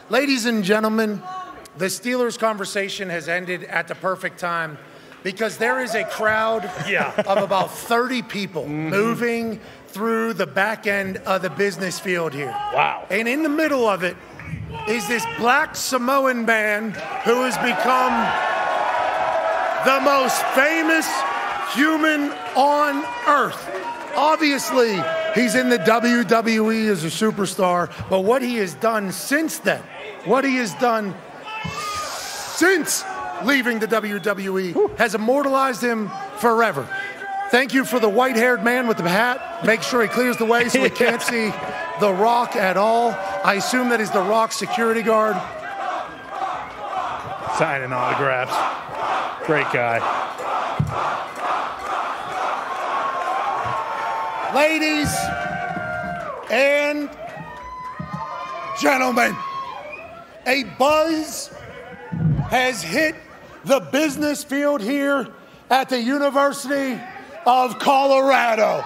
Ladies and gentlemen, the Steelers conversation has ended at the perfect time because there is a crowd of about 30 people moving through the back end of the business field here. Wow. And in the middle of it is this black Samoan man who has become the most famous human on earth. Obviously, he's in the WWE as a superstar, but what he has done since then, what he has done since leaving the WWE has immortalized him forever. Thank you for the white-haired man with the hat. Make sure he clears the way so we can't see The Rock at all. I assume that he's The Rock's security guard. Signing autographs. Great guy. Ladies and gentlemen, a buzz has hit the business field here at the University of Colorado.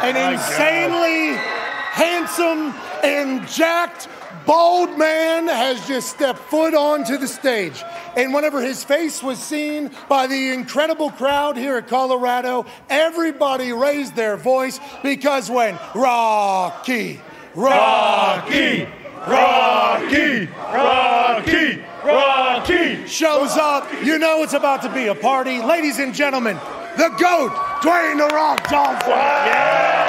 An insanely handsome and jacked, bold man has just stepped foot onto the stage. And whenever his face was seen by the incredible crowd here at Colorado, everybody raised their voice because when Rocky, Rocky, Rocky, Rocky, Rocky shows up, you know it's about to be a party. Ladies and gentlemen, the GOAT, Dwayne "The Rock" Johnson. Yeah!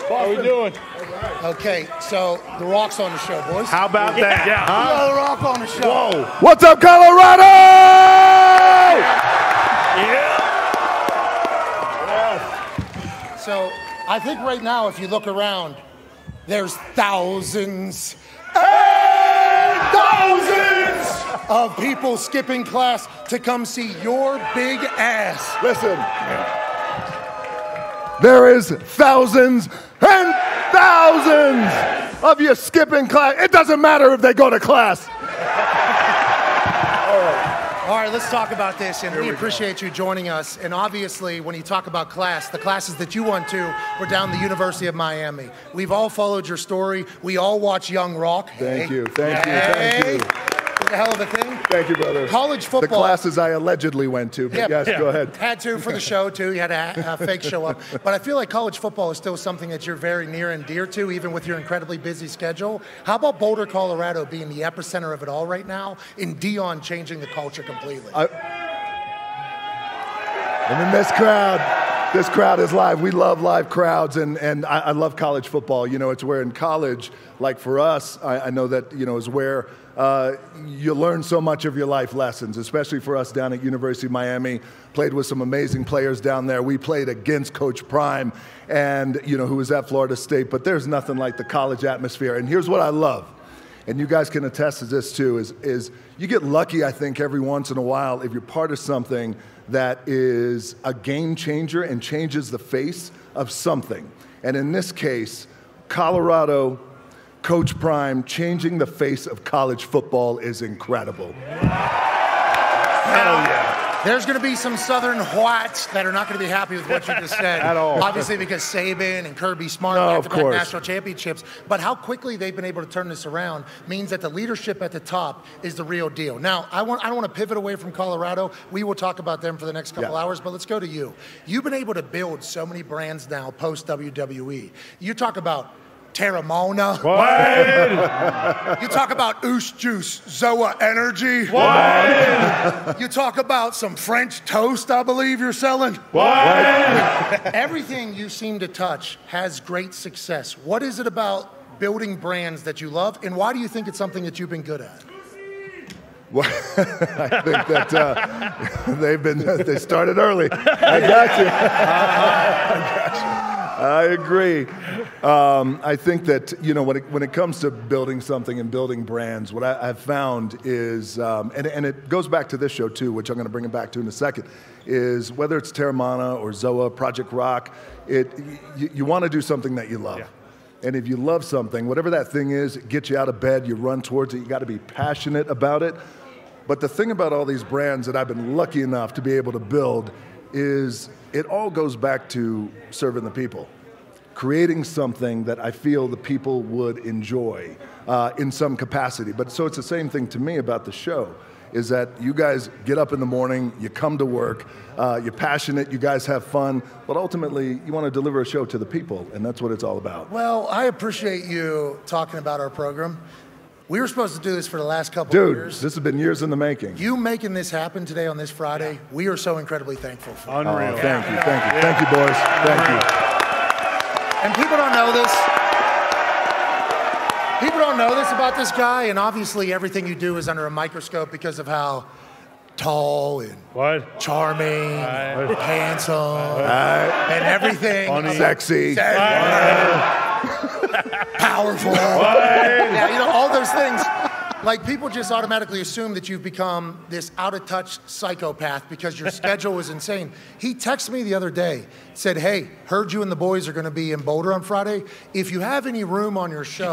How are we doing? Okay, so The Rock's on the show, boys. How about that? Yeah. The Rock on the show. Whoa. What's up, Colorado? Yeah. So I think right now, if you look around, there's thousands and thousands of people skipping class to come see your big ass. Listen, there is thousands and thousands of you skipping class. It doesn't matter if they go to class. All right, let's talk about this, and we appreciate you joining us. And obviously, when you talk about class, the classes that you went to were down the University of Miami. We've all followed your story. We all watch Young Rock. Thank you, thank you, thank you. It's a hell of a thing. Thank you, brother. College football. The classes I allegedly went to, but yes, go ahead. Had to for the show, too. You had a fake show up. But I feel like college football is still something that you're very near and dear to, even with your incredibly busy schedule. How about Boulder, Colorado being the epicenter of it all right now, and Dahn changing the culture completely? And in this crowd is live. We love live crowds, and I love college football. You know, it's where in college, like for us, I know that, you know, is where you learn so much of your life lessons, especially for us down at University of Miami. Played with some amazing players down there. We played against Coach Prime, and, you know, who was at Florida State, but there's nothing like the college atmosphere. And here's what I love, and you guys can attest to this too, is you get lucky, I think, every once in a while if you're part of something that is a game changer and changes the face of something. And in this case, Colorado, Coach Prime changing the face of college football is incredible. Hell yeah. There's going to be some Southern whites that are not going to be happy with what you just said. At all. Obviously because Saban and Kirby Smart have national championships. But how quickly they've been able to turn this around means that the leadership at the top is the real deal. Now, I don't want to pivot away from Colorado. We will talk about them for the next couple hours, but let's go to you. You've been able to build so many brands now post-WWE. You talk about Terramona. What? You talk about Oost Juice, Zoa Energy. What? You talk about some French toast, I believe you're selling. What? Everything you seem to touch has great success. What is it about building brands that you love, and why do you think it's something that you've been good at? Well, I think that they started early. I got you. I agree. I think that, you know, when it comes to building something and building brands, what I've found is, and it goes back to this show too, which I'm going to bring it back to in a second, is whether it's Terramana or Zoa, Project Rock, you want to do something that you love. Yeah. And if you love something, whatever that thing is, it gets you out of bed, you run towards it, you got to be passionate about it. But the thing about all these brands that I've been lucky enough to be able to build is it all goes back to serving the people. Creating something that I feel the people would enjoy in some capacity. But so it's the same thing to me about the show, is that you guys get up in the morning, you come to work, you're passionate, you guys have fun, but ultimately you want to deliver a show to the people, and that's what it's all about. Well, I appreciate you talking about our program. We were supposed to do this for the last couple of years. Dude, this has been years in the making. You making this happen today on this Friday, we are so incredibly thankful for. Unreal. Oh, thank you, thank you. Thank you, boys. Thank you. And people don't know this. People don't know this about this guy, and obviously everything you do is under a microscope because of how tall and charming, handsome, and everything. Sexy. Powerful. Yeah, you know, all those things. Like, people just automatically assume that you've become this out-of-touch psychopath because your schedule is insane. He texted me the other day, said, hey, heard you and the boys are going to be in Boulder on Friday. If you have any room on your show,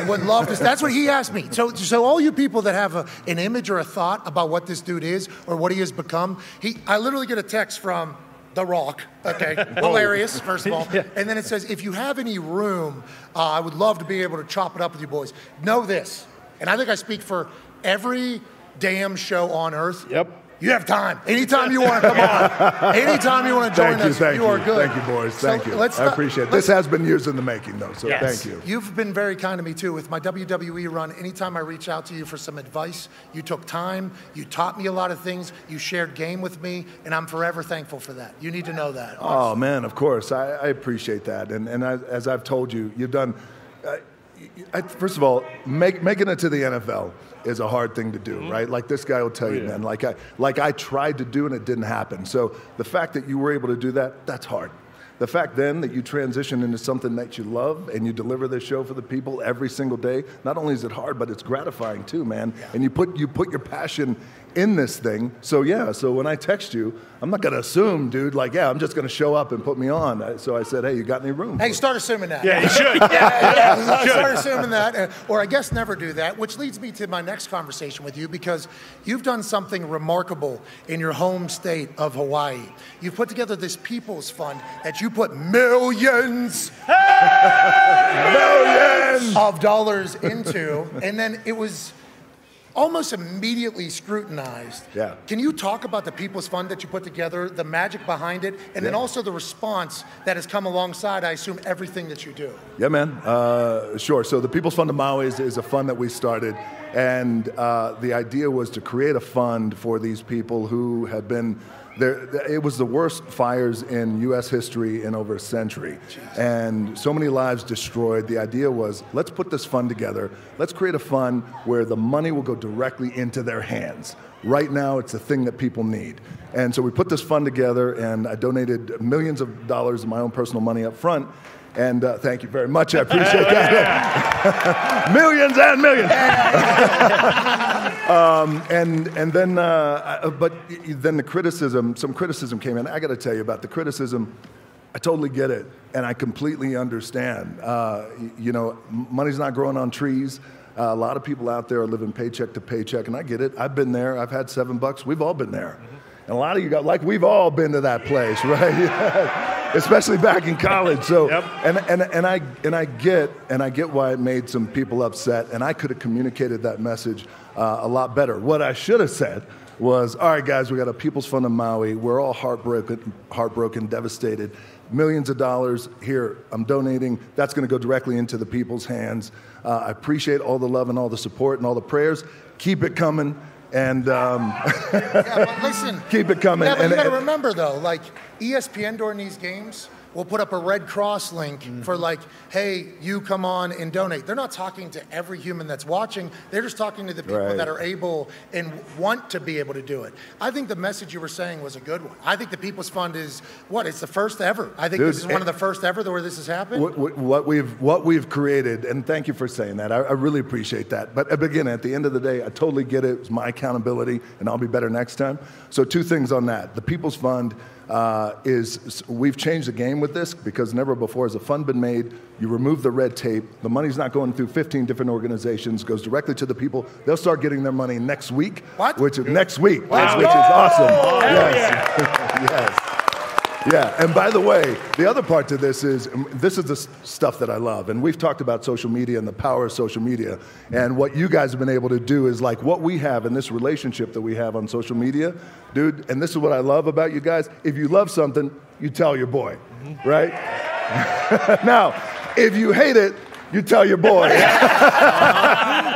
would love to. That's what he asked me. So all you people that have an image or a thought about what this dude is or what he has become, I literally get a text from The Rock, okay, hilarious, first of all. And then it says, if you have any room, I would love to be able to chop it up with you boys. Know this. And I think I speak for every damn show on earth. Yep. You have time. Anytime you want to come on. Anytime you want to join us, you are good. Thank you, boys. Thank you. I appreciate it. This has been years in the making, though, so thank you. You've been very kind to me, too. With my WWE run, anytime I reach out to you for some advice, you took time, you taught me a lot of things, you shared game with me, and I'm forever thankful for that. You need to know that. Oh, man, of course. I appreciate that. And as I've told you, you've done... first of all, making it to the NFL is a hard thing to do, right? Like this guy will tell you, man. Like I tried to do and it didn't happen. So the fact that you were able to do that, that's hard. The fact then that you transition into something that you love and you deliver this show for the people every single day, not only is it hard, but it's gratifying too, man. And you put your passion in this thing. So so when I text you, I'm not gonna assume, dude, like, I'm just gonna show up and put me on. So I said, hey, you got any room? Hey, start assuming that. Yeah, you should. Start assuming that, or I guess never do that, which leads me to my next conversation with you, because you've done something remarkable in your home state of Hawaii. You've put together this People's Fund that you put millions of dollars into, and then it was almost immediately scrutinized. Yeah. Can you talk about the People's Fund that you put together, the magic behind it, and then also the response that has come alongside, I assume, everything that you do? Yeah, man. Sure. So the People's Fund of Maui is a fund that we started, and the idea was to create a fund for these people who had been there. It was the worst fires in U.S. history in over a century, and so many lives destroyed. The idea was, let's put this fund together. Let's create a fund where the money will go directly into their hands. Right now, it's the thing that people need. And so we put this fund together, and I donated millions of dollars of my own personal money up front. And thank you very much. I appreciate that. Millions and millions. And then, but then the criticism, some criticism came in. I got to tell you about the criticism. I totally get it, and I completely understand. You know, money's not growing on trees. A lot of people out there are living paycheck to paycheck, and I get it. I've been there. I've had $7. We've all been there. And a lot of you got, like, we've all been to that place, right? Especially back in college. So, and I get why it made some people upset, and I could have communicated that message a lot better. What I should have said was, all right, guys, we got a People's Fund of Maui. We're all heartbroken, devastated. Millions of dollars here. I'm donating. That's going to go directly into the people's hands. I appreciate all the love and all the support and all the prayers. Keep it coming. And but listen, keep it coming. Yeah, but you got to remember, though, like, ESPN during these games will put up a Red Cross link for, like, hey, you come on and donate. They're not talking to every human that's watching. They're just talking to the people that are able and want to be able to do it. I think the message you were saying was a good one. I think the People's Fund is, it's the first ever. I think this is one of the first ever where this has happened. What we've created, and thank you for saying that. I really appreciate that. But again, at the end of the day, I totally get it. It's my accountability, and I'll be better next time. So 2 things on that. The People's Fund, is we've changed the game with this because never before has a fund been made. You remove the red tape. The money's not going through 15 different organizations. Goes directly to the people. They'll start getting their money next week. What? Which is next week, Wow. which is awesome. Yes. Yes. Yeah, and by the way, the other part to this is the stuff that I love. And we've talked about social media and the power of social media. And what you guys have been able to do is like what we have in this relationship that we have on social media. Dude, and this is what I love about you guys. If you love something, you tell your boy, right? Now, if you hate it, you tell your boy.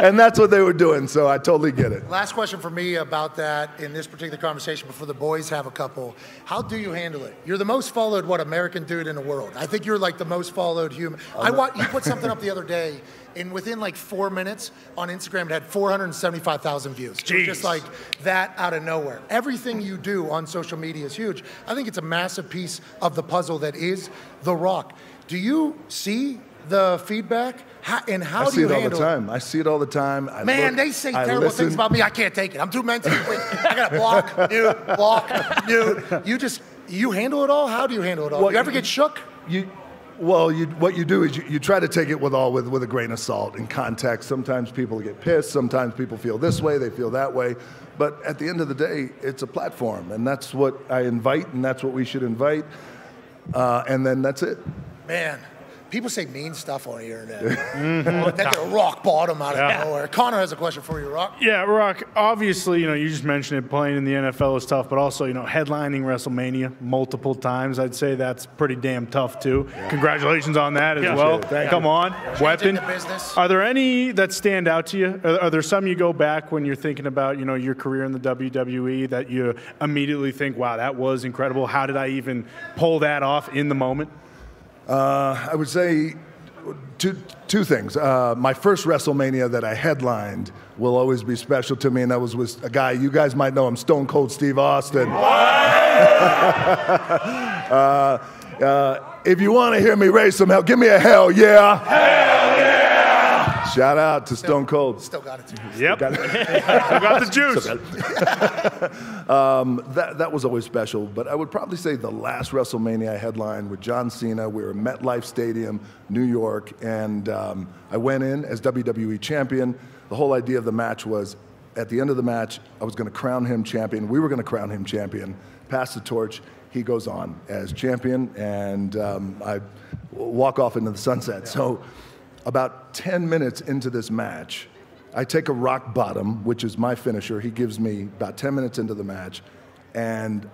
And that's what they were doing, so I totally get it. Last question for me about that in this particular conversation before the boys have a couple. How do you handle it? You're the most followed, American dude in the world. I think you're like the most followed human. You put something up the other day, and within like 4 minutes on Instagram, it had 475,000 views. It was just like that out of nowhere. Everything you do on social media is huge. I think it's a massive piece of the puzzle that is The Rock. Do you see the feedback? How do you handle it? I see it all the time. I see it all the time. They say terrible things about me. I can't take it. I'm too mentally weak. I got to block, dude. You handle it all? How do you handle it all? Well, you ever get shook? What you do is you try to take it with a grain of salt in context. Sometimes people get pissed. Sometimes people feel this way. They feel that way. But at the end of the day, it's a platform. And that's what I invite, and that's what we should invite. And then that's it. Man. People say mean stuff on the internet. That they're rock bottom out of nowhere. Connor has a question for you, Rock. Yeah, Rock, obviously, you just mentioned it, playing in the NFL is tough, but also, headlining WrestleMania multiple times, I'd say that's pretty damn tough, too. Yeah. Congratulations on that as well. Come on, weapon. Are there any that stand out to you? Are there some you go back when you're thinking about, your career in the WWE that you immediately think, wow, that was incredible. How did I even pull that off in the moment? I would say two things. My first WrestleMania that I headlined will always be special to me, and that was with a guy, you guys might know him, Stone Cold Steve Austin. If you want to hear me raise some hell, give me a hell yeah. Hell yeah! Shout out to Stone Cold. Still got it too. Yep. Still got the juice. That was always special, but I would probably say the last WrestleMania I headlined with John Cena. We were at MetLife Stadium, New York, and I went in as WWE champion. The whole idea of the match was, at the end of the match, I was going to crown him champion. We were going to crown him champion, pass the torch. He goes on as champion, and I walk off into the sunset. Yeah. So about 10 minutes into this match, I take a rock bottom, which is my finisher. He gives me about 10 minutes into the match, and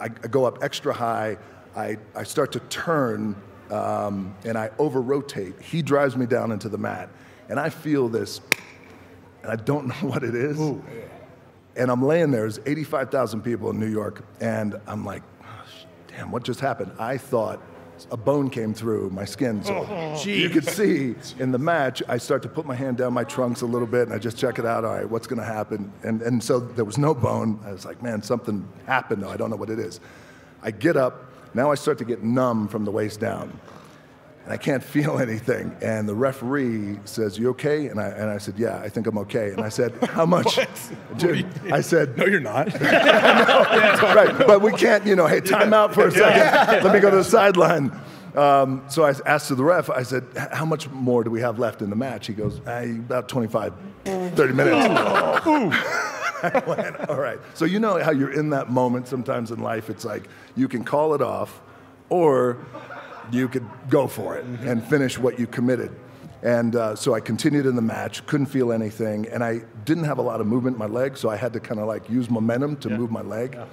I go up extra high. I start to turn, and I over-rotate. He drives me down into the mat, and I feel this, and I don't know what it is. Ooh. And I'm laying there. There's 85,000 people in New York, and I'm like, oh, damn, what just happened? I thought a bone came through my skin. So you could see in the match, I start to put my hand down my trunks a little bit, and I just check it out. All right, what's going to happen? And so there was no bone. I was like, man, something happened, though. I don't know what it is. I get up. Now I start to get numb from the waist down, and I can't feel anything. And the referee says, you okay? And I said, yeah, I think I'm okay. And I said, how much? Dude, I said, no, you're not. Right, but we can't, hey, time out for a second. Let me go to the sideline. So I asked the ref, I said, how much more do we have left in the match? He goes, about 25, 30 minutes. I went, all right. So you know how you're in that moment sometimes in life. It's like you can call it off, or you could go for it and finish what you committed. And so I continued in the match, couldn't feel anything, and I didn't have a lot of movement in my leg, so I had to kind of like use momentum to move my leg. Yeah.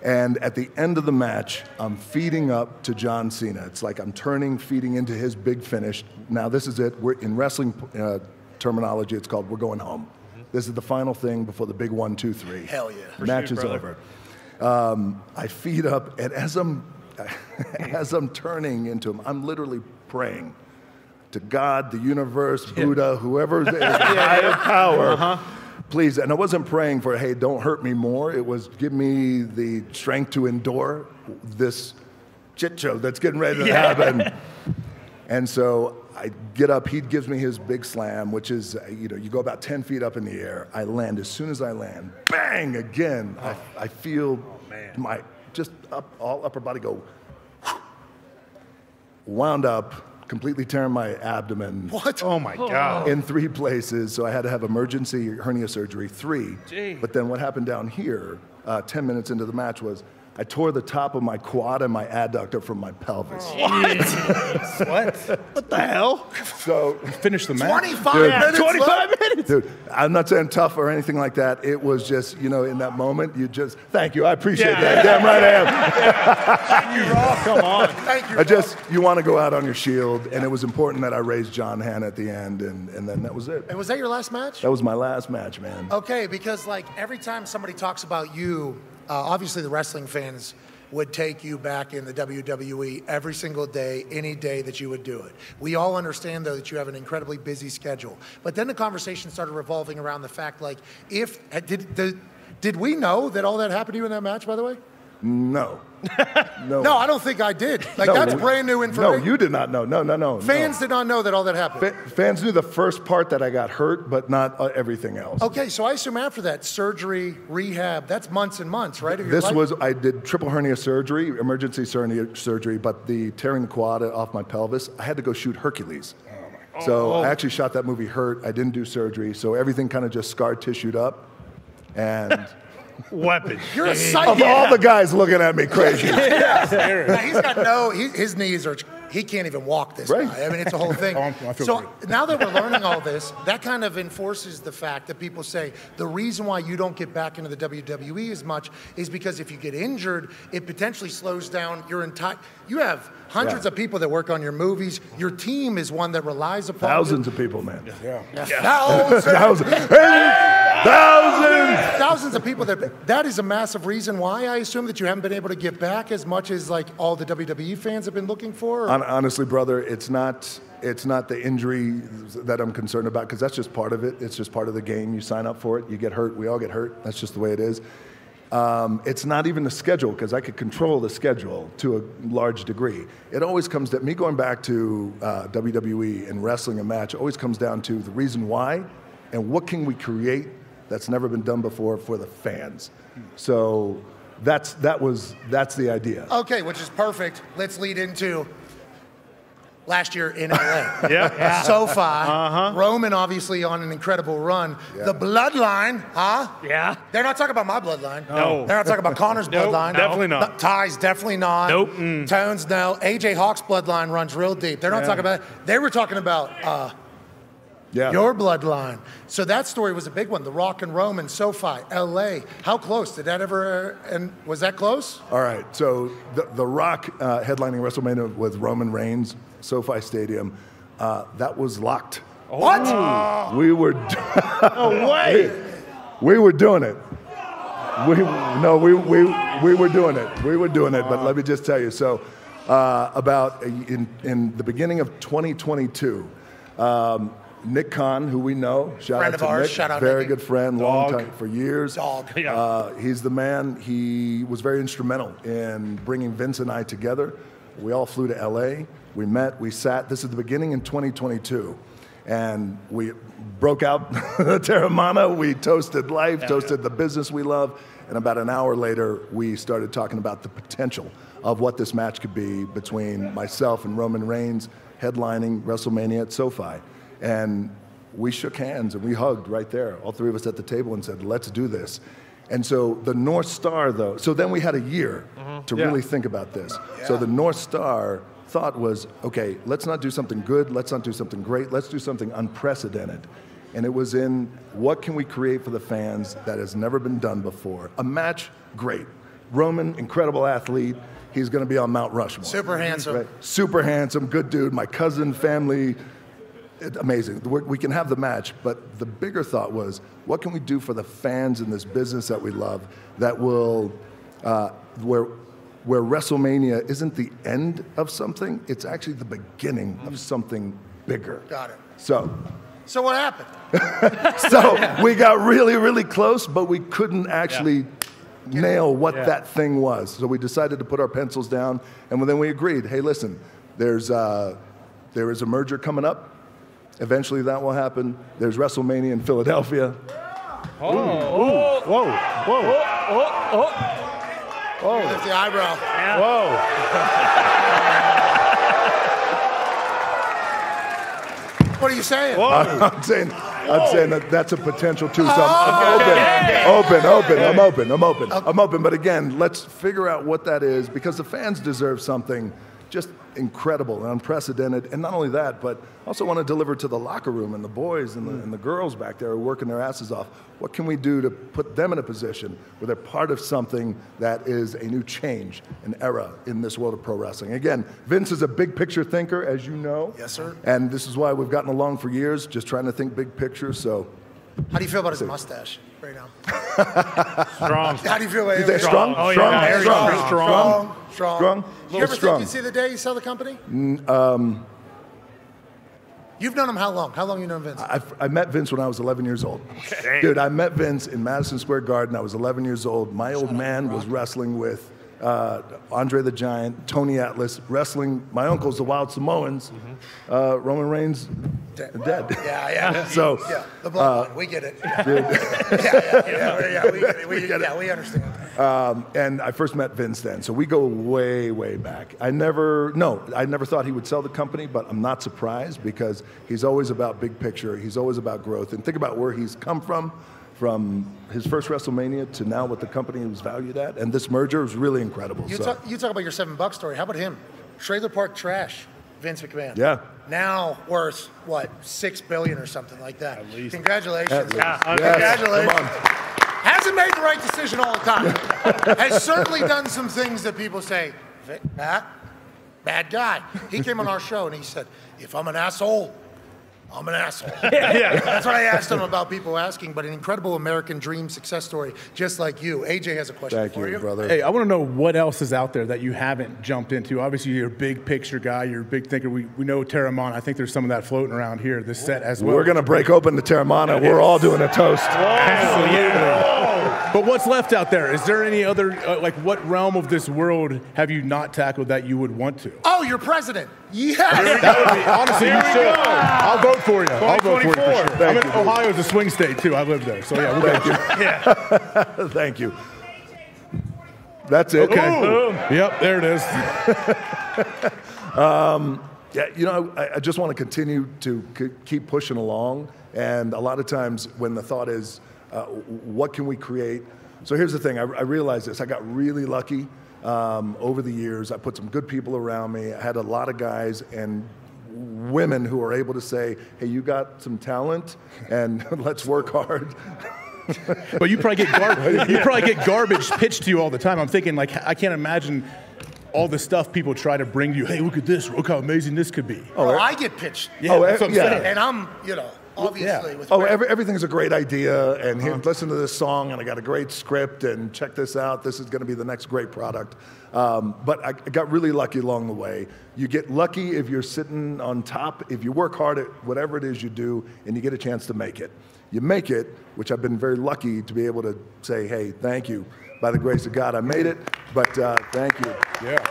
And at the end of the match, I'm feeding up to John Cena. It's like I'm feeding into his big finish. Now this is it. We're in wrestling terminology, it's called we're going home. This is the final thing before the big 1, 2, 3. Hell yeah. Match is over. I feed up, and as I'm turning into him, I'm literally praying to God, the universe, Buddha, whoever is higher power. Please, and I wasn't praying for, hey, don't hurt me more. It was, give me the strength to endure this shit show that's getting ready to happen. And so I get up, he gives me his big slam, which is, you go about 10 feet up in the air. I land, as soon as I land, bang, again. I feel my just up, all upper body go, wound up, completely tearing my abdomen. What? Oh my God. In 3 places, so I had to have emergency hernia surgery, 3. Gee. But then what happened down here, 10 minutes into the match was, I tore the top of my quad and my adductor from my pelvis. What? What the hell? So Finish the match. 25 Dude, minutes 25 left? minutes. Dude, I'm not saying tough or anything like that. It was just, you know, in that moment, you just, thank you, I appreciate that. Damn right I am. Come on. Thank you. I just, you want to go out on your shield, and it was important that I raised John Hannah at the end, and then that was it. And was that your last match? That was my last match, man. Okay, because like every time somebody talks about you, obviously the wrestling fans would take you back in the WWE every single day, any day that you would do it. We all understand, though, that you have an incredibly busy schedule. But then the conversation started revolving around the fact, like, did we know that all that happened to you in that match, by the way? No. No, I don't think I did. Like, No, that's brand new information. No, you did not know. No. Fans did not know that all that happened. Fans knew the first part that I got hurt, but not everything else. Okay, so I assume after that, surgery, rehab, that's months and months, right? of your This life? was, I did triple hernia surgery, emergency hernia surgery, but the tearing the quad off my pelvis, I had to go shoot Hercules. So I actually shot that movie Hurt. I didn't do surgery, so everything kind of just scar tissued up. And Weapon. You're a psycho. of all the guys looking at me crazy. Now, he's got his knees are, he can't even walk this Right. guy. I mean, it's a whole thing. I feel So great. now that we're learning all this, that kind of enforces the fact that people say the reason why you don't get back into the WWE as much is because if you get injured, it potentially slows down your entire, you have hundreds of people that work on your movies. Your team is one that relies upon Thousands of people, man. Thousands of people that is a massive reason why I assume that you haven't been able to get back as much as like all the WWE fans have been looking for. Or? Honestly, brother, it's not the injury that I'm concerned about, because that's just part of it. It's just part of the game. You sign up for it, you get hurt, we all get hurt. That's just the way it is. It's not even the schedule, because I could control the schedule to a large degree. It always comes to me going back to WWE and wrestling a match. It always comes down to the reason why and what can we create that's never been done before for the fans. So that's the idea. Okay, which is perfect. Let's lead into last year in LA. Yeah. SoFi. Roman obviously on an incredible run. Yeah. The bloodline, huh? Yeah. They're not talking about my bloodline. No. They're not talking about Connor's bloodline. definitely not. Ty's definitely not. Nope. Tones, no. AJ Hawk's bloodline runs real deep. They're not talking about it. They were talking about your bloodline. So that story was a big one. The Rock and Roman, SoFi, LA. How close? Did that ever, and was that close? All right, so the Rock headlining WrestleMania with Roman Reigns, SoFi Stadium, that was locked. What? We were No way. we were doing it. We were doing it. We were doing it. But let me just tell you. So about in the beginning of 2022. Nick Khan, who we know, Friend of ours, shout out very Nicky. good friend, long time, for years. Dog. He's the man. He was very instrumental in bringing Vince and I together. We all flew to LA. We met. We sat. This is the beginning in 2022, and we broke out the Terramana. We toasted life, toasted the business we love, and about an hour later, we started talking about the potential of what this match could be between myself and Roman Reigns headlining WrestleMania at SoFi. And we shook hands and we hugged right there, all three of us at the table, and said, let's do this. And so the North Star, though, so then we had a year to really think about this. So the North Star thought was, okay, let's not do something good, let's not do something great, let's do something unprecedented. And it was in what can we create for the fans that has never been done before. A match, great. Roman, incredible athlete. He's going to be on Mount Rushmore. Super handsome. Right? Super handsome, good dude. My cousin, family, amazing. We can have the match, but the bigger thought was, what can we do for the fans in this business that we love that will, where WrestleMania isn't the end of something, it's actually the beginning of something bigger. Got it. So what happened? so we got really, really close, but we couldn't actually nail what that thing was. So we decided to put our pencils down, and then we agreed, hey, listen, there is a merger coming up. Eventually that will happen. There's WrestleMania in Philadelphia. Oh. That's the eyebrow. Yeah. Whoa. What are you saying? I'm saying that that's a potential too. So I'm open. But again, let's figure out what that is, because the fans deserve something just incredible and unprecedented. And not only that, but also want to deliver to the locker room and the boys and the girls back there who are working their asses off. What can we do to put them in a position where they're part of something that is a new change, an era in this world of pro wrestling? Again, Vince is a big picture thinker, as you know. Yes, sir. And this is why we've gotten along for years, just trying to think big picture. So, how do you feel about his mustache right now? Strong. How do you feel about you think strong? Oh, Strong? yeah, Strong. Strong. You ever Strong. think you'd see the day you sell the company? You've known him how long? How long you known Vince? I met Vince when I was 11 years old. Dude, I met Vince in Madison Square Garden. I was 11 years old. My old man was wrestling with Andre the Giant, Tony Atlas, wrestling my uncles, the Wild Samoans. Roman Reigns, dead. Yeah. So, the bloodline, we get it. We understand. And I first met Vince then, so we go way, way back. I never thought he would sell the company, but I'm not surprised, because he's always about big picture. He's always about growth. And think about where he's come from his first WrestleMania to now what the company was valued at. And this merger was really incredible. You talk about your $7 story. How about him? Trailer Park Trash, Vince McMahon. Yeah. Now worth, what, $6 billion or something like that. At least. Congratulations. Congratulations. Come on. Hasn't made the right decision all the time. Has certainly done some things that people say, Matt, bad guy. He came on our show and he said, if I'm an asshole, I'm an asshole. That's what I asked him about people asking, but an incredible American dream success story, just like you. AJ has a question for you. Thank you, brother. Hey, I want to know what else is out there that you haven't jumped into. Obviously, you're a big picture guy. You're a big thinker. We know Terramana. I think there's some of that floating around here, this set as well. We're going to break open the Terramana. We're all doing a toast. Absolutely. But what's left out there? Is there any other, what realm of this world have you not tackled that you would want to? Oh, you're president. Yeah. That would be, honestly, you should. I'll vote for you. I'll vote for you for sure. Thank you. Ohio's a swing state, too. I live there. So, yeah, we'll Thank you. Thank you. That's it. Okay. Boom. Yep, there it is. I just want to continue to keep pushing along. And a lot of times when the thought is, what can we create? So here's the thing. I realized this. I got really lucky over the years. I put some good people around me. I had a lot of guys and women who are able to say, hey, you got some talent, and let's work hard. But you probably get garbage pitched to you all the time. I'm thinking, I can't imagine all the stuff people try to bring you. Hey, look at this. Look how amazing this could be. Well, I get pitched. Yeah, that's what I'm saying. And I'm, obviously. Everything's a great idea, and here, listen to this song, and I got a great script, and check this out. This is going to be the next great product. But I got really lucky along the way. You get lucky if you're sitting on top, if you work hard at whatever it is you do, and you get a chance to make it. You make it, which I've been very lucky to be able to say, hey, thank you. By the grace of God, I made it, but thank you. Yeah.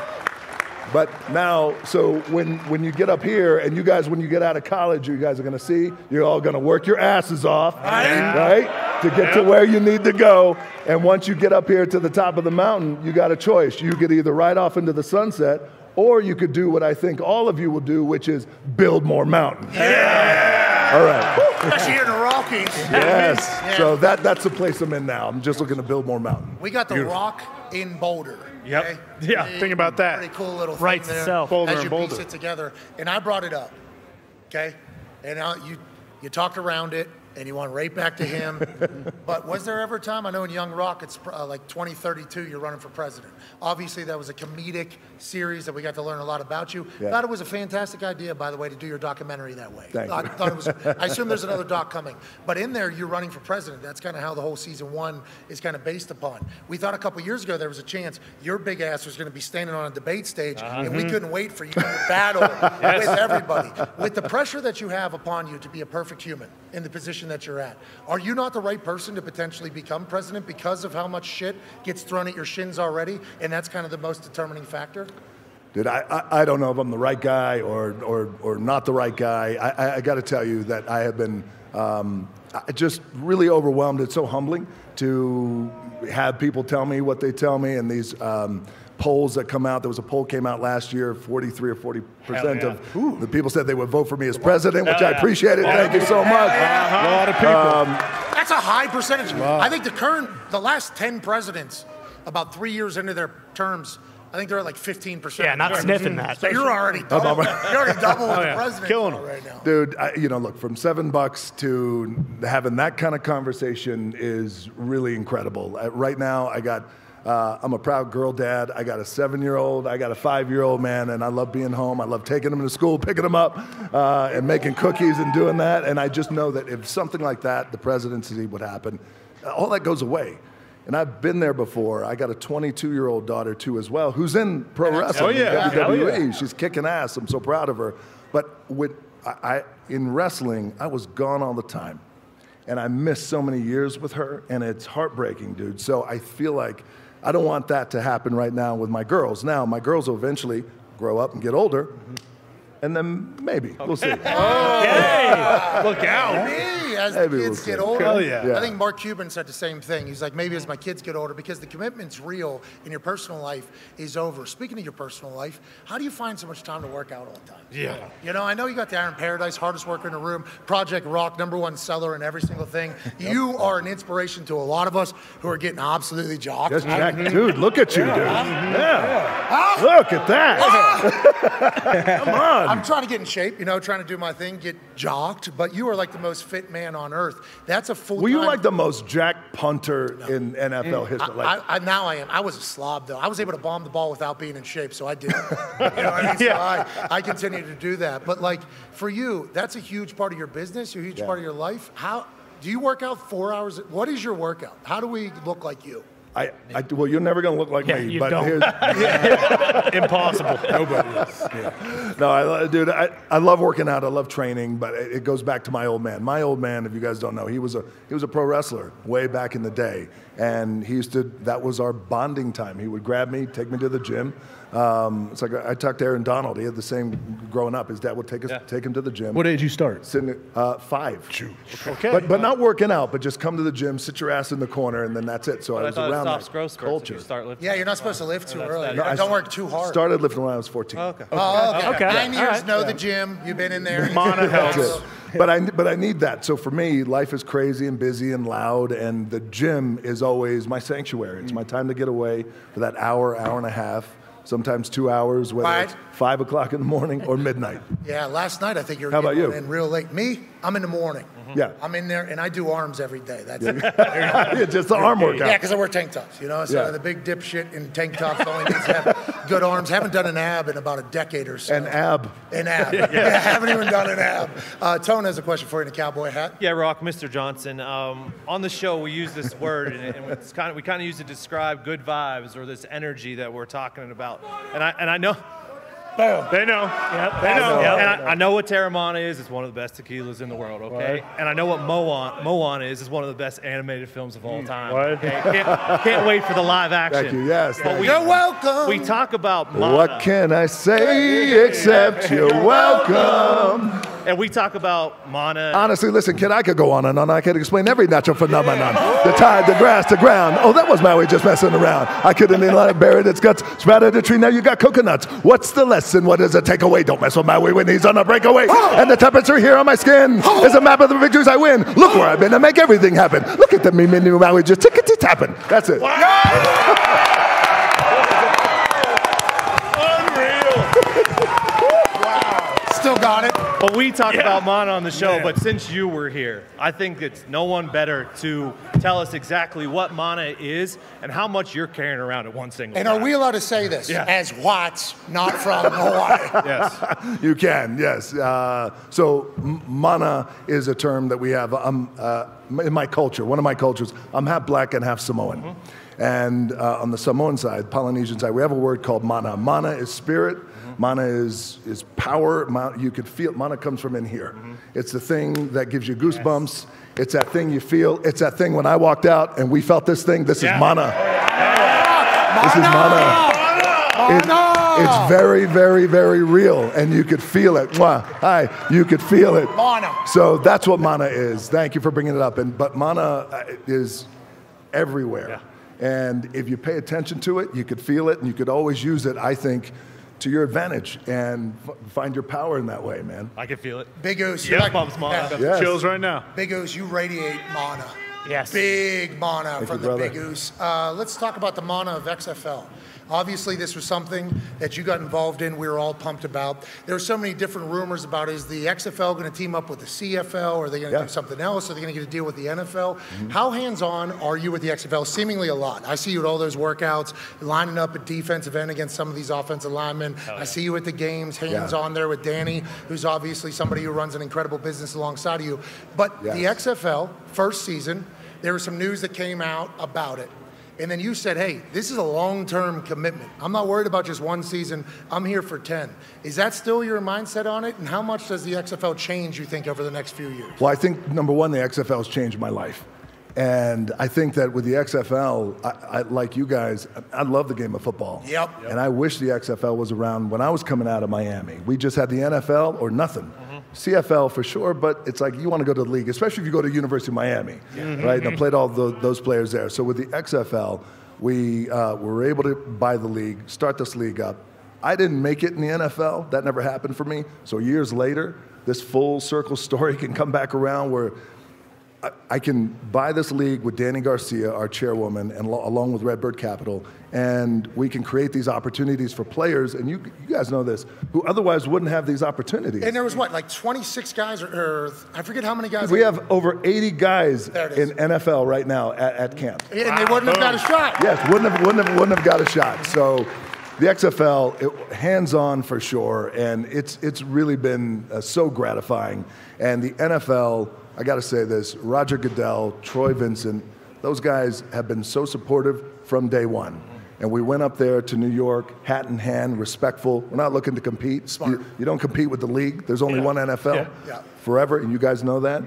But now, so when you get up here, and you guys, when you get out of college, you guys are going to see, you're all going to work your asses off, right? To get to where you need to go. And once you get up here to the top of the mountain, you got a choice. You could either ride off into the sunset, or you could do what I think all of you will do, which is build more mountains. Yeah! All right. Especially here in the Rockies. Yes. Yeah. So that's the place I'm in now. I'm just looking to build more mountain. We got the Rock in Boulder. Yep. Okay? Yeah. Think about that. Pretty cool little thing Writes there itself. Boulder as and you Boulder. piece it together. And I brought it up. Okay? And you talked around it, and you went right back to him. But was there ever a time, I know in Young Rock, it's like 2032, you're running for president. Obviously, that was a comedic series that we got to learn a lot about you. Yeah. Thought it was a fantastic idea, by the way, to do your documentary that way. Thank you. I assume there's another doc coming. But in there, you're running for president. That's kind of how the whole season 1 is kind of based upon. We thought a couple years ago there was a chance your big ass was going to be standing on a debate stage, and we couldn't wait for you to battle with everybody. With the pressure that you have upon you to be a perfect human in the position that you're at, are you not the right person to potentially become president because of how much shit gets thrown at your shins already, and that's kind of the most determining factor? Dude, I don't know if I'm the right guy or not the right guy. I got to tell you that I have been just really overwhelmed. It's so humbling to have people tell me what they tell me, and these polls that come out. There was a poll came out last year, 43 or 40% of the people said they would vote for me as president, which I appreciated. Thank you so much. A lot of people. That's a high percentage. Wow. I think the last 10 presidents, about 3 years into their terms, I think they're at like 15%. Yeah, not sniffing that. So you're already double. You're already double what the president Killing them right now. Dude, look, from $7 to having that kind of conversation is really incredible. Right now, I'm a proud girl dad. I got a 7-year-old. I got a 5-year-old, man, and I love being home. I love taking them to school, picking them up, and making cookies and doing that. And I just know that if something like that, the presidency would happen, all that goes away. And I've been there before. I got a 22-year-old daughter, too, as well, who's in pro wrestling, WWE. She's kicking ass. I'm so proud of her. But in wrestling, I was gone all the time. And I missed so many years with her, and it's heartbreaking, dude. So I feel like I don't want that to happen right now with my girls. Now, my girls will eventually grow up and get older, and then maybe. We'll see. Look out. Maybe as the kids get older. Hell yeah. I think Mark Cuban said the same thing. He's like, maybe as my kids get older, because the commitment's real and your personal life is over. Speaking of your personal life, how do you find so much time to work out all the time? Yeah. You know, I know you got the Aaron Paradise, hardest worker in the room, Project Rock, #1 seller in every single thing. You are an inspiration to a lot of us who are getting absolutely jocked. Yes, Jack, dude, look at you, dude. Yeah. Look at that. Come on. I'm trying to get in shape, trying to do my thing, get jocked, but you are like the most fit man on earth. That's a full-time... Were you like the most jacked punter in NFL history? Now I am. I was a slob, though. I was able to bomb the ball without being in shape, so I did. You know what I mean? So I continue to do that. But, like, for you, that's a huge part of your business, a huge part of your life. How do you work out 4 hours? What is your workout? How do we look like you? Well, you're never going to look like me. But here's, impossible. Nobody is. Yeah. No, dude, I love working out. I love training, but it goes back to my old man. My old man, if you guys don't know, he was a pro wrestler way back in the day, and that was our bonding time. He would grab me, take me to the gym. It's like I talked to Aaron Donald. He had the same growing up. His dad would take him to the gym. What age did you start? 5. Okay. But not working out, but just come to the gym, sit your ass in the corner, and then that's it. So I was around that culture. Yeah, you're not supposed to lift too early. No, don't work too hard. Started lifting when I was 14. Okay. 9 years, know the gym. You've been in there. Mana helps. But I need that. So for me, life is crazy and busy and loud, and the gym is always my sanctuary. It's my time to get away for that hour and a half. Sometimes 2 hours, whether it's 5 o'clock in the morning or midnight. Yeah, last night I think you were getting in real late. Me, I'm in the morning. Yeah. I'm in there, and I do arms every day. That's it. Yeah, just the arm workout. Yeah, because I wear tank tops, So the big dipshit in tank tops only needs to have good arms. Haven't done an ab in about a decade or so. An ab. Yeah, haven't even done an ab. Tone has a question for you in a cowboy hat. Yeah, Rock, Mr. Johnson. On the show, we use this word, and we kind of use it to describe good vibes or this energy that we're talking about. And I know. Boom. They know. Yep, they know. Yep. And I know what Terramana is. It's one of the best tequilas in the world, okay? What? And I know what Moana is. It's one of the best animated films of all time. What? Okay? Can't wait for the live action. Thank you, yes. You're welcome. We talk about Mana. What can I say except you're welcome? And we talk about Mana. Honestly, listen, kid, I could go on and on. I could explain every natural phenomenon. The tide, the grass, the ground. Oh, that was Maui just messing around. I couldn't let it buried its guts. Sprouted a tree, now you got coconuts. What's the lesson? What is a takeaway? Don't mess with Maui when he's on a breakaway. And the temperature here on my skin is a map of the victories I win. Look where I've been to make everything happen. Look at the me new Maui just tickety-tapping. That's it. Still got it. Well, we talk about Mana on the show, but since you were here, I think it's no one better to tell us exactly what Mana is and how much you're carrying around at one single time. And are we allowed to say this as whites, not from Hawaii? Yes. You can, yes. So Mana is a term that we have in my culture, one of my cultures. I'm half black and half Samoan. And on the Samoan side, Polynesian side, we have a word called Mana. Mana is spirit. Mana is power. You could feel, Mana comes from in here. It's the thing that gives you goosebumps. It's that thing you feel. It's that thing when I walked out and we felt this thing. This is Mana. This is Mana. It's very, very, very real, and you could feel it. Mwah. Hi, you could feel it. Mana. So that's what mana is. Thank you for bringing it up. But mana is everywhere. Yeah. And if you pay attention to it, you could feel it, and you could always use it, I think, to your advantage and find your power in that way, man. I can feel it. Big Oos. Yeah, Bub's mana. Yes. Chills right now. Big Oos, you radiate mana. Yes. Big mana Thank from you, the brother. Big Oos. Let's talk about the mana of XFL. Obviously, this was something that you got involved in. We were all pumped about. There were so many different rumors about, is the XFL going to team up with the CFL? Or are they going to do something else? Are they going to get a deal with the NFL? How hands-on are you with the XFL? Seemingly a lot. I see you at all those workouts, lining up at defensive end against some of these offensive linemen. I see you at the games, hands-on there with Danny, who's obviously somebody who runs an incredible business alongside of you. But the XFL, first season, there was some news that came out about it. And then you said, hey, this is a long-term commitment. I'm not worried about just one season. I'm here for 10. Is that still your mindset on it? And how much does the XFL change, you think, over the next few years? Well, I think, number one, the XFL has changed my life. And I think that with the XFL, I like you guys, I love the game of football. Yep. And I wish the XFL was around when I was coming out of Miami. We just had the NFL or nothing. CFL for sure, but it's like you want to go to the league, especially if you go to University of Miami, right? And I played all those players there. So with the XFL, we were able to buy the league, start this league up. I didn't make it in the NFL. That never happened for me. So years later, this full circle story can come back around where I can buy this league with Danny Garcia, our chairwoman, and along with Redbird Capital, and we can create these opportunities for players, and you guys know this, who otherwise wouldn't have these opportunities. And there was what, like 26 guys, or I forget how many guys. We have over 80 guys in NFL right now at camp. And they wouldn't have got a shot. Yes, wouldn't have got a shot. So the XFL, hands-on for sure, and it's really been so gratifying. And the NFL, I got to say this, Roger Goodell, Troy Vincent, those guys have been so supportive from day one. And we went up there to New York, hat in hand, respectful. We're not looking to compete. You don't compete with the league. There's only one NFL forever, and you guys know that.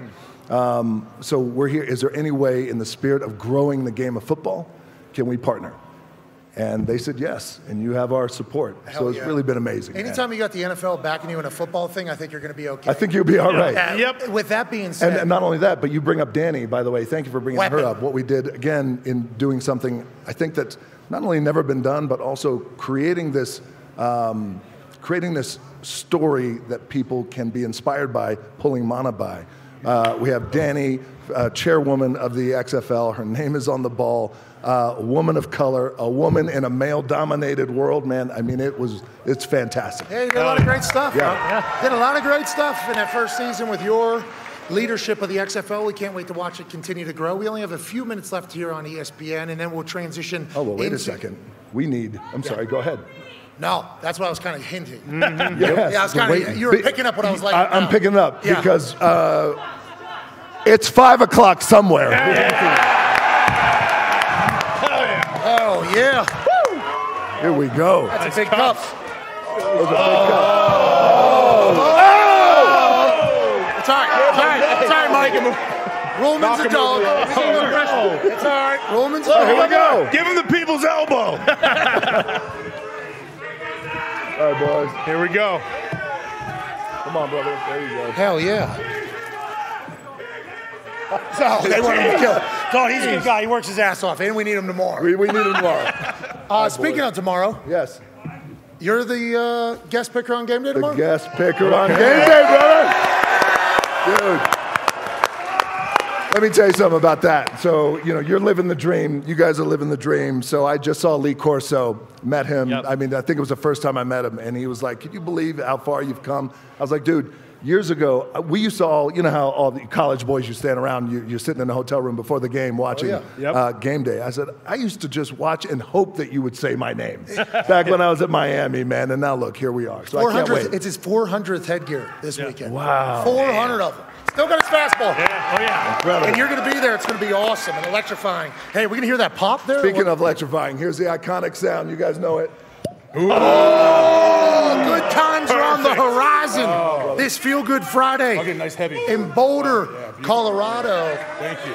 So we're here. Is there any way, in the spirit of growing the game of football, can we partner? And they said yes, and you have our support. So it's really been amazing. Anytime you got the NFL backing you in a football thing, I think you're going to be okay. I think you'll be all right. Yep. With that being said. And not only that, but you bring up Danny, by the way. Thank you for bringing her up. What we did, again, in doing something, I think that's not only never been done, but also creating this story that people can be inspired by, pulling mana by. We have Danny, chairwoman of the XFL. Her name is on the ball. A woman of color, a woman in a male-dominated world, man. I mean, it's fantastic. Yeah, you did a lot of great stuff. Yeah. Did a lot of great stuff in that first season with your leadership of the XFL. We can't wait to watch it continue to grow. We only have a few minutes left here on ESPN, and then we'll transition. Oh, well, wait a second. I'm sorry, go ahead. No, that's what I was kind of hinting. Yes. Yeah, I was kind of, you were picking up what I was like. I'm picking it up because it's 5 o'clock somewhere. Oh, yeah. Woo. Here we go. That's a big cup. It's all right. It's all right, Mike. Rollman's a dog. It's all right. Rollman's a dog. Here we go. Give him the people's elbow. All right, boys. Here we go. Come on, brother. There you go. Hell yeah. So they want him to kill. God, he's a good guy. He works his ass off, and we need him tomorrow. We need him tomorrow. Speaking of tomorrow, yes, you're the guest picker on game day tomorrow? The guest picker on game day, brother. Dude. Let me tell you something about that. So, you're living the dream. You guys are living the dream. So I just saw Lee Corso, met him. Yep. I mean, I think it was the first time I met him. And he was like, can you believe how far you've come? I was like, dude, years ago, we used to all, how all the college boys, you stand around, you're sitting in the hotel room before the game watching game day. I said, I used to just watch and hope that you would say my name back when I was at Miami, man. And now look, here we are. So I can't wait. It's his 400th headgear this weekend. Wow. 400 of them. Still got his fastball. Yeah. Oh, yeah. Incredible. And you're going to be there. It's going to be awesome and electrifying. Hey, we're going to hear that pop there? Speaking of electrifying, here's the iconic sound. You guys know it. Ooh. Good times are on the horizon. This Feel Good Friday. Okay, nice heavy. In Boulder, Colorado. Thank you.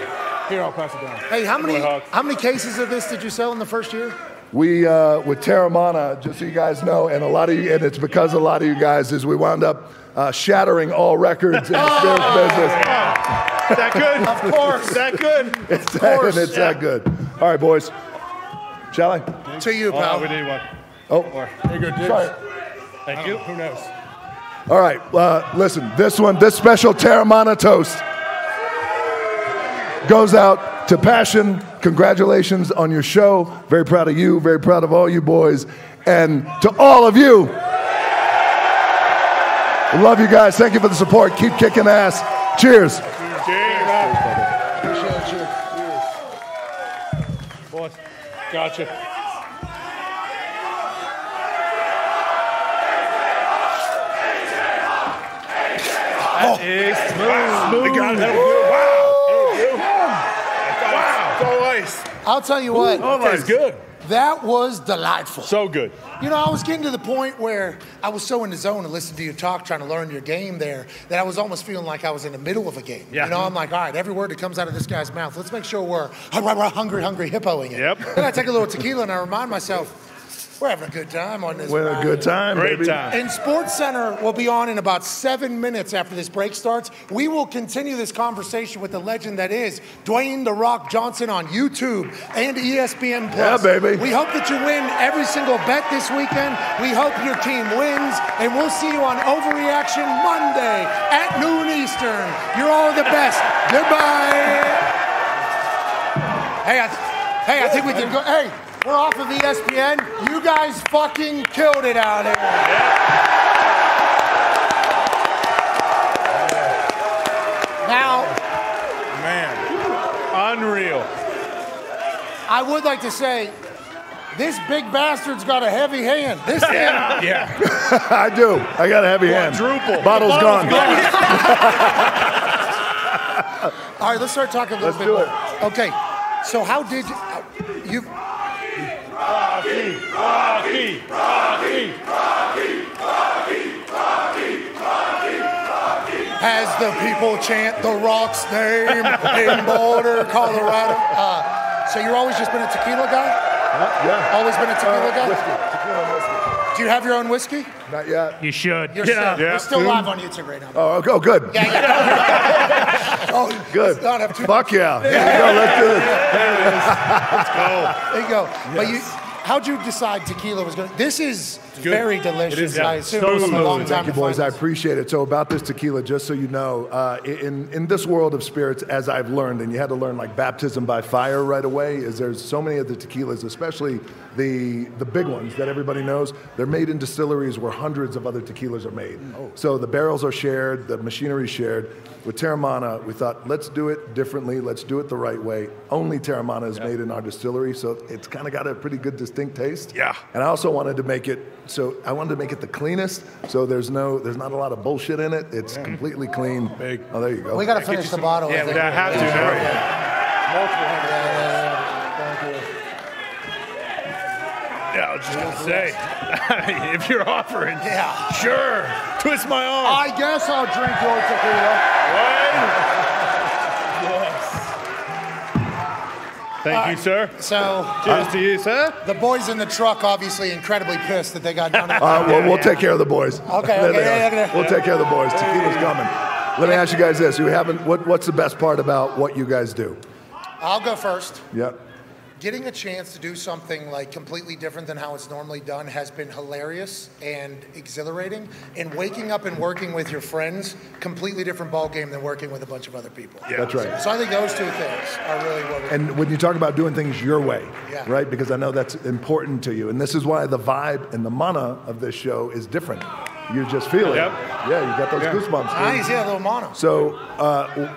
Here, I'll pass it down. Hey, how many cases of this did you sell in the first year? we with Terramana, just so you guys know, and a lot of you, and it's because a lot of you guys, is we wound up shattering all records in the spirits business. Is that good? Of course. Is that good? It's that good. All right, boys. Shall I? To you, pal. We need one. Oh, There you go, dude. sorry. Thank you. Who knows? All right, listen, this special Terramana toast goes out to Passion. Congratulations on your show. Very proud of you, very proud of all you boys. And to all of you, we love you guys. Thank you for the support. Keep kicking ass. Cheers. Boys, gotcha. That is smooth. Wow. So nice. I'll tell you what. Oh, that's good. That was delightful. So good. You know, I was getting to the point where I was so in the zone and listening to you talk, trying to learn your game there, that I was almost feeling like I was in the middle of a game. Yeah. You know, I'm like, all right, every word that comes out of this guy's mouth, let's make sure we're hungry hippoing it. Yep. Then I take a little tequila and I remind myself, we're having a good time on this. We're having a good time, Great baby. time. And Sports Center will be on in about 7 minutes after this break starts. We will continue this conversation with the legend that is Dwayne "The Rock" Johnson on YouTube and ESPN+. Yeah, baby. We hope that you win every single bet this weekend. We hope your team wins, and we'll see you on Overreaction Monday at noon Eastern. You're all the best. Goodbye. Hey, I think we can go. Hey. We're off of ESPN. You guys fucking killed it out here. Now, Man, unreal. I would like to say, this big bastard's got a heavy hand. This thing. Yeah. I do. I got a heavy hand. Quadruple. Bottle's gone. All right, let's start talking a little bit do more. it. Okay, so how did you? Rocky. As the people chant The Rock's name in Boulder, Colorado. So you've always just been a tequila guy? Yeah. Always been a tequila guy? Whiskey. Tequila and whiskey. Do you have your own whiskey? Not yet. You should. You're still, Yeah. we're still live on YouTube right now. Oh, good. Yeah. Oh, Good. let's not have too Fuck yeah. Here we go. Let's do this. There you go. But how'd you decide tequila was good? This is very delicious. It is, yeah. I assume So it took a long smooth. time Thank you, to boys. I find this. appreciate it. So about this tequila, just so you know, in this world of spirits, as I've learned, and you had to learn like baptism by fire right away, is there's so many of the tequilas, especially the big ones that everybody knows, they're made in distilleries where hundreds of other tequilas are made. So the barrels are shared, the machinery is shared. With Terramana, we thought, let's do it differently, let's do it the right way. Only Terramana is made in our distillery, so it's kind of got a pretty good distinct taste. Yeah. And I also wanted to make it, I wanted to make it the cleanest, so there's not a lot of bullshit in it. It's completely clean. Big. Oh, there you go. We got to finish the bottle. I Yeah, think. I have to now. Thank you. Yeah, I was just gonna say, if you're offering, Yeah. sure, twist my arm. I guess I'll drink your tequila. Thank you, sir. So Cheers to you, sir. the boys in the truck obviously incredibly pissed that they got done. Well, we'll take care of the boys. Okay, There they okay, are. yeah. We'll take care of the boys. Tequila's coming. Let me ask you guys this: what's the best part about what you guys do? I'll go first. Yep. Getting a chance to do something like completely different than how it's normally done has been hilarious and exhilarating. And waking up and working with your friends, completely different ball game than working with a bunch of other people. Yeah. That's right. So I think those two things are really what we And when you talk about doing things your way, Yeah. right? Because I know that's important to you. And this is why the vibe and the mana of this show is different. You just feel it. Yep. Yeah, you got those goosebumps. Nice, yeah, a little mono. So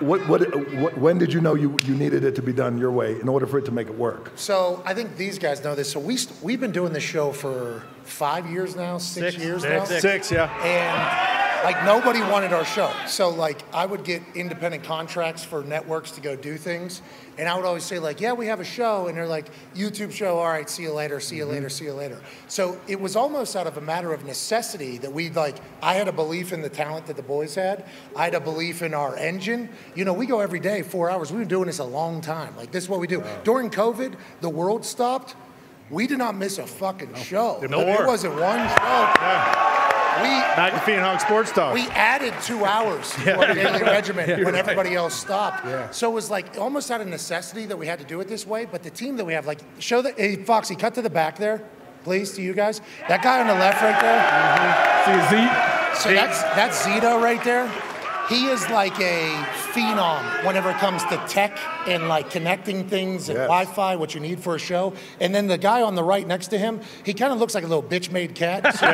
when did you know you needed it to be done your way in order for it to make it work? So I think these guys know this. So we've been doing this show for 5 years now, six years now. Six, yeah. And like nobody wanted our show. So like I would get independent contracts for networks to go do things. And I would always say like, yeah, we have a show. And they're like, YouTube show, all right, see you later, see you later, see you later. So it was almost out of a matter of necessity that I had a belief in the talent that the boys had. I had a belief in our engine. You know, we go every day, 4 hours. We've been doing this a long time. Like this is what we do. During COVID, the world stopped. we did not miss a fucking show. No It more. wasn't one show. McAfee and Hawk Sports Talk. We added 2 hours to our daily regimen when everybody else stopped. So it was like almost out of necessity that we had to do it this way. But the team that we have, like, show that. Hey, Foxy, cut to the back there, please, to you guys. That guy on the left right there. See a Z? So that's Zito right there. He is like a phenom whenever it comes to tech and like connecting things and Wi-Fi, what you need for a show. And then the guy on the right next to him, he kind of looks like a little bitch-made cat. So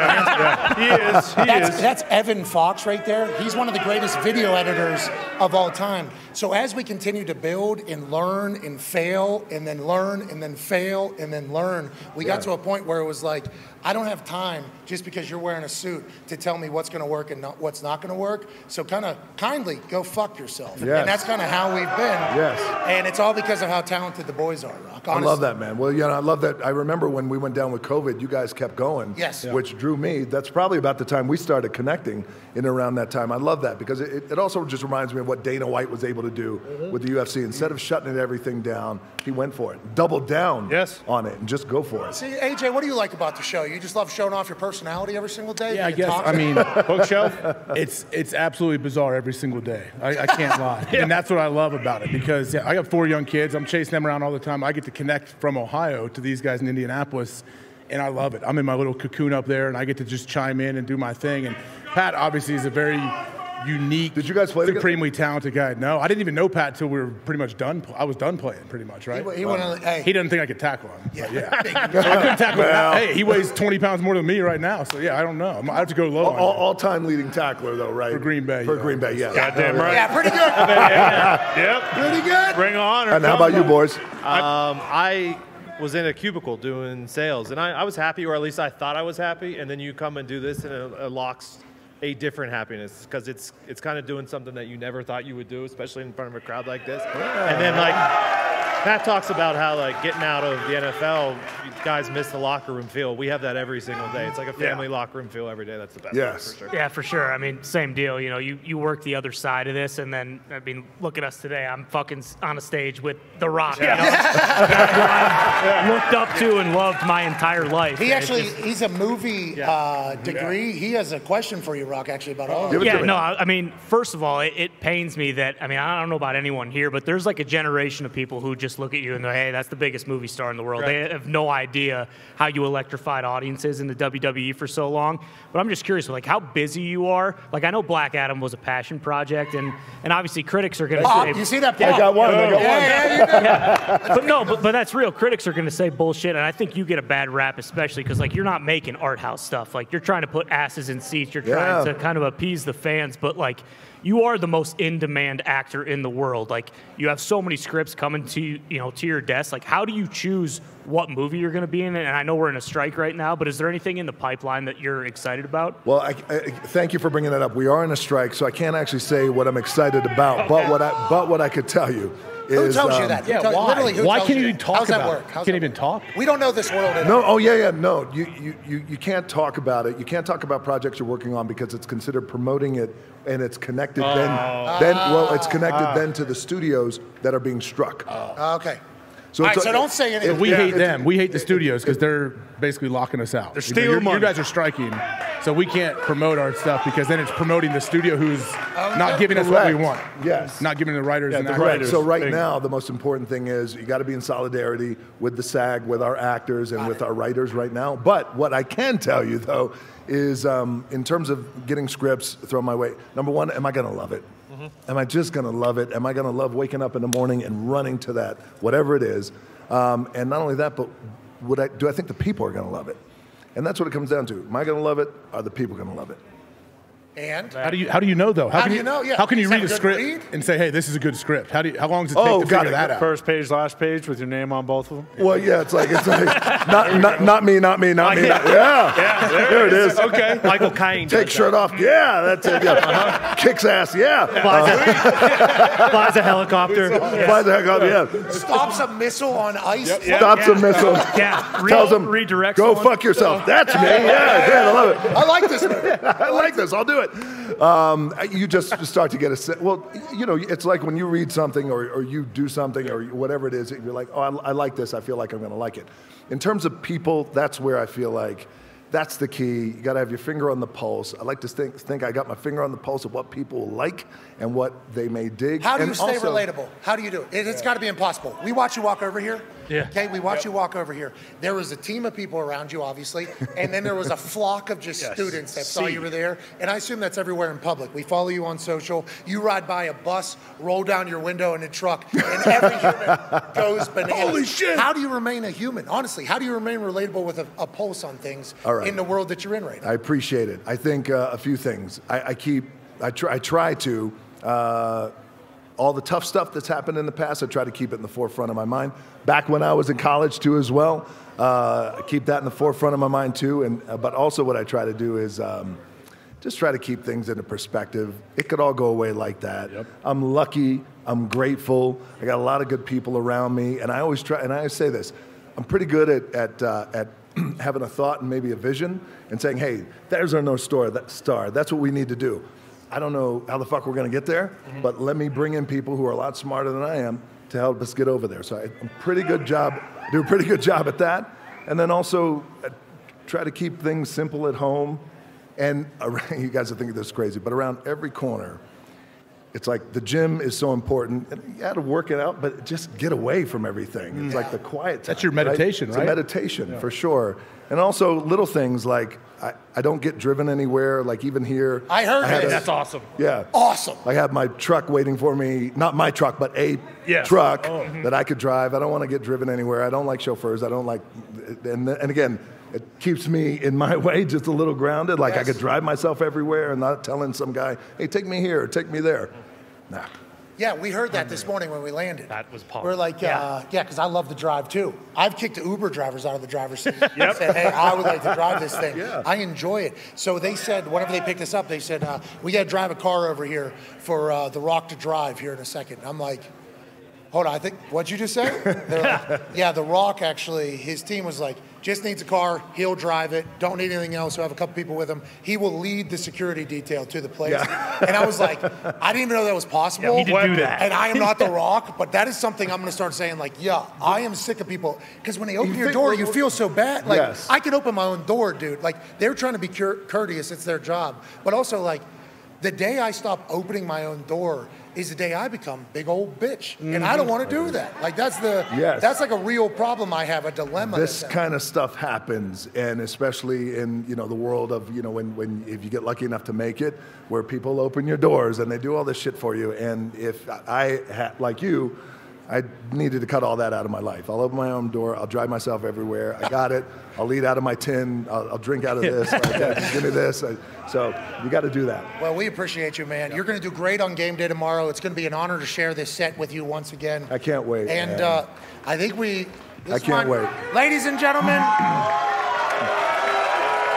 He is. that's Evan Fox right there. He's one of the greatest video editors of all time. So as we continue to build and learn and fail and then learn and then fail and then learn, we got to a point where it was like, I don't have time just because you're wearing a suit to tell me what's going to work and what's not going to work. So kindly go fuck yourself. Yes. And that's kind of how we've been. Yes. And it's all because of how talented the boys are, Rock. Honestly. I love that, man. Well, I love that. I remember when we went down with COVID, you guys kept going. Yes. Which drew me. That's probably about the time we started connecting in around that time. I love that because it also just reminds me of what Dana White was able to do with the UFC. Instead of shutting everything down, he went for it. Doubled down on it and just go for it. See, AJ, what do you like about the show? You just love showing off your personality every single day? Yeah, I guess. I mean, bookshelf. It's absolutely bizarre every single day. I can't lie, and that's what I love about it because I got 4 young kids. I'm chasing them around all the time. I get to connect from Ohio to these guys in Indianapolis, and I love it. I'm in my little cocoon up there, and I get to just chime in and do my thing. And Pat obviously is a very unique, did you guys play supremely talented guy. No, I didn't even know Pat till we were pretty much done. I was done playing pretty much, right? He didn't think I could tackle him. Yeah. So I couldn't tackle him. Hey, he weighs 20 pounds more than me right now. So I don't know. I have to go low. All-time leading tackler though, right? For Green Bay. For Green Bay, yeah. Goddamn right. Yeah, pretty good. Yep. Pretty good. Bring on. And how about you, boys? I was in a cubicle doing sales, and I was happy, or at least I thought I was happy, and then you come and do this, and it unlocks a different happiness because it's kind of doing something that you never thought you would do, especially in front of a crowd like this. And then like Pat talks about how like getting out of the NFL, you guys miss the locker room feel. We have that every single day. It's like a family locker room feel every day. That's the best. Yes. For sure. Yeah, for sure. I mean, same deal. You know, you work the other side of this, and then I mean, look at us today. I'm fucking on a stage with The Rock. You know? I've looked up to and loved my entire life. He's a movie degree. He has a question for you, Rock, actually, about all of it. Yeah, no, I mean, first of all, it pains me that, I mean, I don't know about anyone here, but there's like a generation of people who just look at you and go, hey, that's the biggest movie star in the world. Right. They have no idea how you electrified audiences in the WWE for so long. But I'm just curious, like, how busy you are. Like, I know Black Adam was a passion project, and obviously critics are going to say... You see that? I got one. But that's real. Critics are going to say bullshit, and I think you get a bad rap, especially because, like, you're not making art house stuff. Like, you're trying to put asses in seats. You're trying to kind of appease the fans, but, like, you are the most in-demand actor in the world. Like, you have so many scripts coming to your desk. Like, how do you choose what movie you're going to be in? And I know we're in a strike right now, but is there anything in the pipeline that you're excited about? Well, I thank you for bringing that up. We are in a strike, so I can't actually say what I'm excited about. But what I could tell you is... Who tells you that? Yeah, why? Literally, who Why tells can't you you that? talk How's that about work? it? You can't even talk? We don't know this world. No, no. You can't talk about it. You can't talk about projects you're working on because it's considered promoting it, and it's connected it's connected then to the studios that are being struck. Okay. So, all right, so don't say anything. We hate them. We hate the studios because they're basically locking us out. They're stealing money. You guys are striking, so we can't promote our stuff because then it's promoting the studio who's not giving us what we want. Yes. Not giving the writers and actors. Correct. So right now, the most important thing is you got to be in solidarity with the SAG, with our actors, and with our writers right now. But what I can tell you, though, is in terms of getting scripts thrown my way, number one, am I going to love it? Am I just going to love it? Am I going to love waking up in the morning and running to that, whatever it is? And not only that, but do I think the people are going to love it? And that's what it comes down to. Am I going to love it? Are the people going to love it? And how do you know though? How do you know? Yeah. How can you Is read that a a good script read? and say, hey, this is a good script? How long does it take to figure that out? First page, last page with your name on both of them? Well, yeah, it's like not me. Yeah, there it is. Okay. Michael Caine. Take shirt off. Yeah, that's it. Yeah. Kicks ass. Yeah. Flies a helicopter. Flies a helicopter. Yeah. stops a missile on ice. Stops a missile. Tells them, redirects. go fuck yourself. That's me. Yeah, I love it. I like this movie. I like this. I'll do it. You just start to get a well, you know, it's like when you read something or you do something or whatever it is, you're like, oh, I like this. I feel like I'm going to like it. In terms of people, that's where I feel like that's the key. You got to have your finger on the pulse. I like to think I got my finger on the pulse of what people like and what they may dig. How do you stay relatable? How do you do it? It's got to be impossible. We watch you walk over here. Yeah. Okay, we watch you walk over here. There was a team of people around you, obviously, and then there was a flock of just students that saw you were there. And I assume that's everywhere in public. We follow you on social. You ride by a bus, roll down your window in a truck, and every human goes bananas. Holy shit! How do you remain a human? Honestly, how do you remain relatable with a pulse on things in the world that you're in right now? I appreciate it. I think a few things. I try to. All the tough stuff that's happened in the past, I try to keep it in the forefront of my mind. Back when I was in college, too, as well. I keep that in the forefront of my mind, too. And but also what I try to do is just try to keep things into perspective. It could all go away like that. Yep. I'm lucky. I'm grateful. I got a lot of good people around me. And I always try, and I always say this, I'm pretty good at having a thought and maybe a vision and saying, hey, there's our North Star. That's what we need to do. I don't know how the fuck we're going to get there, but let me bring in people who are a lot smarter than I am to help us get over there. So I do a pretty good job at that. And then also try to keep things simple at home. And you guys are thinking this is crazy, but around every corner, it's like the gym is so important. And you got to work it out, but just get away from everything. It's like the quiet time. That's your meditation, right? It's a meditation, for sure. And also little things like I don't get driven anywhere, like even here. I heard it. That's awesome. Yeah. Awesome. I have my truck waiting for me, not my truck, but a truck that I could drive. I don't want to get driven anywhere. I don't like chauffeurs. I don't like, and again, it keeps me in my way just a little grounded. Like I could drive myself everywhere and not telling some guy, hey, take me here, or take me there. Nah. Yeah, we heard that this morning when we landed. That was powerful. We're like, yeah, because I love to drive too. I've kicked the Uber drivers out of the driver's seat and said, hey, I would like to drive this thing. Yeah. I enjoy it. So they said, whenever they picked us up, they said, we got to drive a car over here for The Rock to drive here in a second. I'm like, hold on, what'd you just say? They're like, yeah, The Rock actually, his team was like, just needs a car, he'll drive it, don't need anything else, we'll have a couple people with him. He will lead the security detail to the place. Yeah. And I was like, I didn't even know that was possible. Yeah, he did do that. And I am not The Rock, but that is something I'm gonna start saying like, yeah, I am sick of people. Because when they open your door, you feel so bad. Like, I can open my own door, dude. Like, they're trying to be courteous, it's their job. But also like, the day I stop opening my own door is the day I become big old bitch. And I don't want to do that. Like that's like a real problem I have, a dilemma. This kind of stuff happens, and especially in the world of when if you get lucky enough to make it, where people open your doors and they do all this shit for you. And if like you, I needed to cut all that out of my life. I'll open my own door. I'll drive myself everywhere. I got it. I'll eat out of my tin. I'll drink out of this. Give me this. So you got to do that. Well, we appreciate you, man. You're going to do great on game day tomorrow. It's going to be an honor to share this set with you once again. I can't wait. And I think I can't wait. Ladies and gentlemen,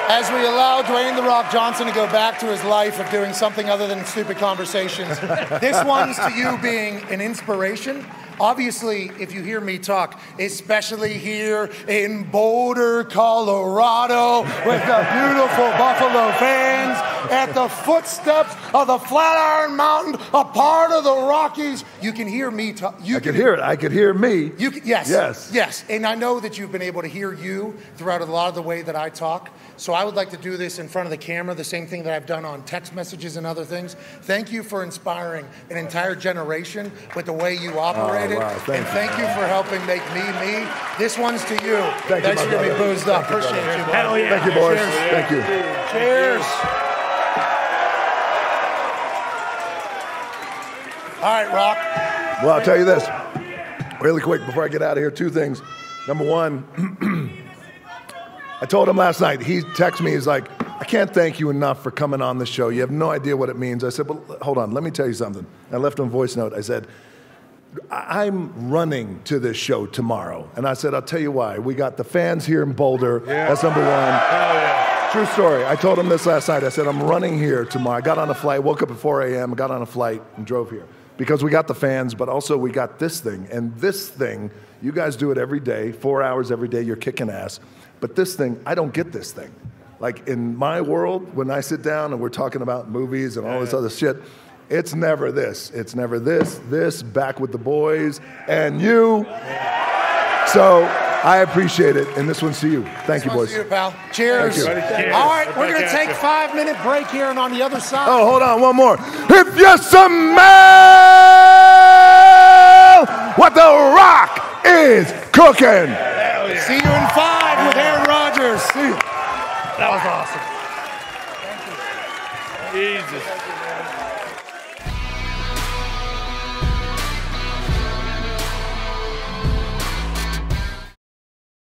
as we allow Dwayne "The Rock" Johnson to go back to his life of doing something other than stupid conversations, this one's to you being an inspiration. Obviously, if you hear me talk, especially here in Boulder, Colorado, with the beautiful Buffalo fans at the footsteps of the Flatiron Mountain, a part of the Rockies, you can hear me talk. I can hear it. I could hear me. Yes. And I know that you've been able to hear you throughout a lot of the way that I talk. So I would like to do this in front of the camera, the same thing that I've done on text messages and other things. Thank you for inspiring an entire generation with the way you operate. Wow, thank you for helping make me. This one's to you. Thanks for getting me boozed up. Appreciate you. Hell yeah. Thank you, boys. Cheers. Thank you. Cheers. All right, Rock. Well, I'll tell you this really quick before I get out of here. Two things. Number one, I told him last night, he texted me, he's like, I can't thank you enough for coming on the show. You have no idea what it means. I said, well, hold on, let me tell you something. I left him a voice note. I said, I'm running to this show tomorrow. And I said, I'll tell you why. We got the fans here in Boulder. Yeah. That's number one. Oh, yeah. True story. I told him this last night. I said, I'm running here tomorrow. I got on a flight, woke up at 4 a.m., got on a flight and drove here. Because we got the fans, but also we got this thing. And this thing, you guys do it every day, 4 hours every day, you're kicking ass. But this thing, I don't get this thing. like in my world, when I sit down and we're talking about movies and all this other shit, it's never this. It's never this, back with the boys, and you. So I appreciate it, and this one's to you. Thank you, boys. To you, pal. Cheers. Thank you. Cheers. All right, we're going to take a 5-minute break here, and on the other side. Oh, hold on, one more. If you smell what The Rock is cooking. See you in 5 with Aaron Rodgers. See you. That was awesome. Jesus.